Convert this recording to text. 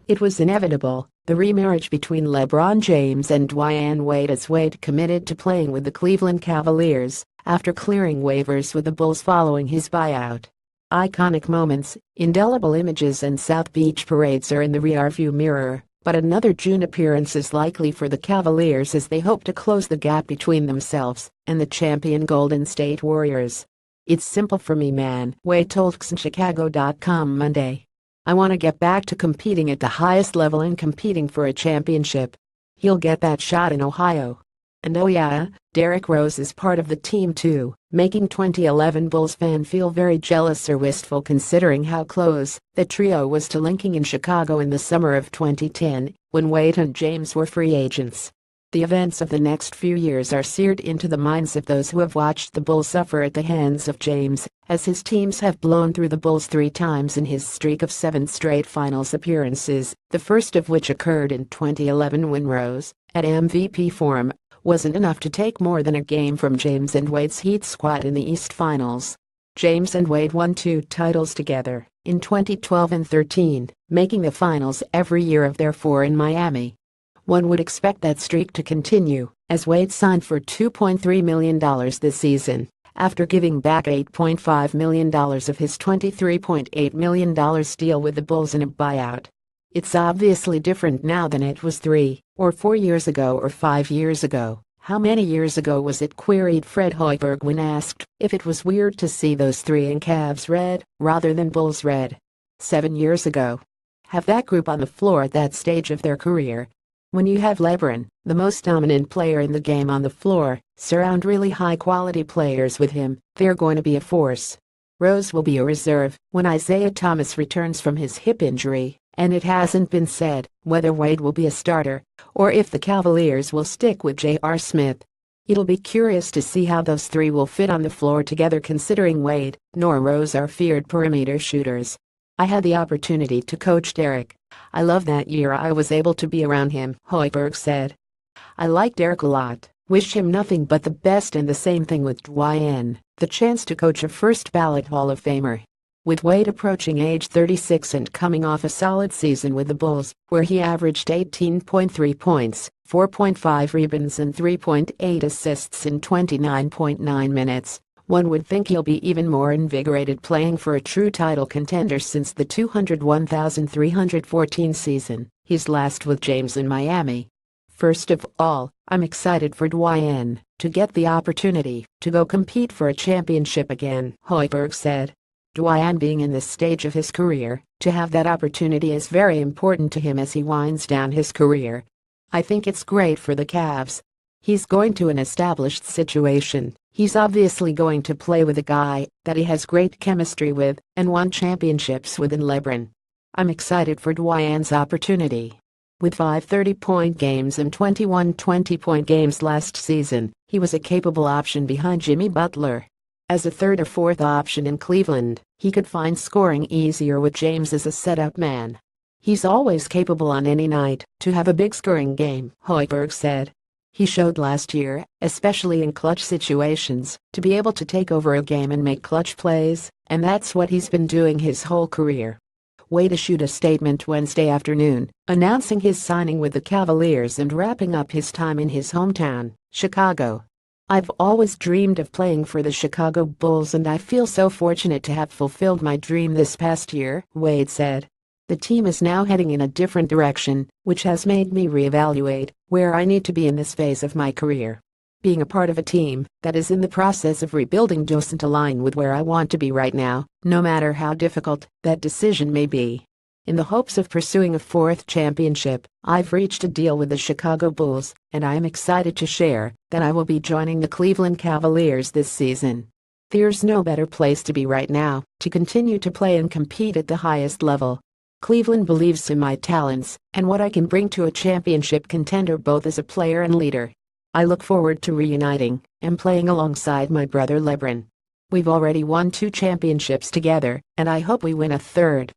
It was inevitable, the remarriage between LeBron James and Dwyane Wade as Wade committed to playing with the Cleveland Cavaliers after clearing waivers with the Bulls following his buyout. Iconic moments, indelible images and South Beach parades are in the rearview mirror, but another June appearance is likely for the Cavaliers as they hope to close the gap between themselves and the champion Golden State Warriors. "It's simple for me, man," Wade told Chicago.com Monday. "I want to get back to competing at the highest level and competing for a championship. He'll get that shot in Ohio. And oh yeah, Derrick Rose is part of the team too," making 2011 Bulls fan feel very jealous or wistful considering how close the trio was to linking in Chicago in the summer of 2010 when Wade and James were free agents. The events of the next few years are seared into the minds of those who have watched the Bulls suffer at the hands of James, as his teams have blown through the Bulls 3 times in his streak of 7 straight finals appearances, the first of which occurred in 2011 when Rose, at MVP form, wasn't enough to take more than a game from James and Wade's Heat squad in the East Finals. James and Wade won 2 titles together, in 2012 and 13, making the finals every year of their 4 in Miami. One would expect that streak to continue, as Wade signed for $2.3 million this season, after giving back $8.5 million of his $23.8 million deal with the Bulls in a buyout. It's obviously different now than it was 3 or 4 years ago or 5 years ago. "How many years ago was it?" queried Fred Hoiberg when asked if it was weird to see those 3 in Cavs red rather than Bulls red. 7 years ago. Have that group on the floor at that stage of their career. When you have LeBron, the most dominant player in the game on the floor, surround really high-quality players with him, they're going to be a force. Rose will be a reserve when Isaiah Thomas returns from his hip injury, and it hasn't been said whether Wade will be a starter or if the Cavaliers will stick with J.R. Smith. It'll be curious to see how those 3 will fit on the floor together considering Wade nor Rose are feared perimeter shooters. "I had the opportunity to coach Derrick. I love that year I was able to be around him," Hoiberg said. "I like Derrick a lot, wish him nothing but the best, and the same thing with Dwyane, the chance to coach a first-ballot Hall of Famer." With Wade approaching age 36 and coming off a solid season with the Bulls, where he averaged 18.3 points, 4.5 rebounds and 3.8 assists in 29.9 minutes, one would think he'll be even more invigorated playing for a true title contender since the 201,314 season, his last with James in Miami. "First of all, I'm excited for Dwyane to get the opportunity to go compete for a championship again," Hoiberg said. Dwyane being in this stage of his career, to have that opportunity is very important to him as he winds down his career. "I think it's great for the Cavs. He's going to an established situation. He's obviously going to play with a guy that he has great chemistry with and won championships with in LeBron. I'm excited for Dwyane's opportunity." With 5 30-point games and 21 20-point games last season, he was a capable option behind Jimmy Butler. As a 3rd or 4th option in Cleveland, he could find scoring easier with James as a setup man. "He's always capable on any night to have a big scoring game," Hoiberg said. "He showed last year, especially in clutch situations, to be able to take over a game and make clutch plays, and that's what he's been doing his whole career." Wade issued a statement Wednesday afternoon, announcing his signing with the Cavaliers and wrapping up his time in his hometown, Chicago. "I've always dreamed of playing for the Chicago Bulls, and I feel so fortunate to have fulfilled my dream this past year," Wade said. "The team is now heading in a different direction, which has made me reevaluate where I need to be in this phase of my career. Being a part of a team that is in the process of rebuilding doesn't align with where I want to be right now, no matter how difficult that decision may be. In the hopes of pursuing a 4th championship, I've reached a deal with the Chicago Bulls, and I am excited to share that I will be joining the Cleveland Cavaliers this season. There's no better place to be right now to continue to play and compete at the highest level. Cleveland believes in my talents and what I can bring to a championship contender both as a player and leader. I look forward to reuniting and playing alongside my brother LeBron. We've already won 2 championships together, and I hope we win a 3rd.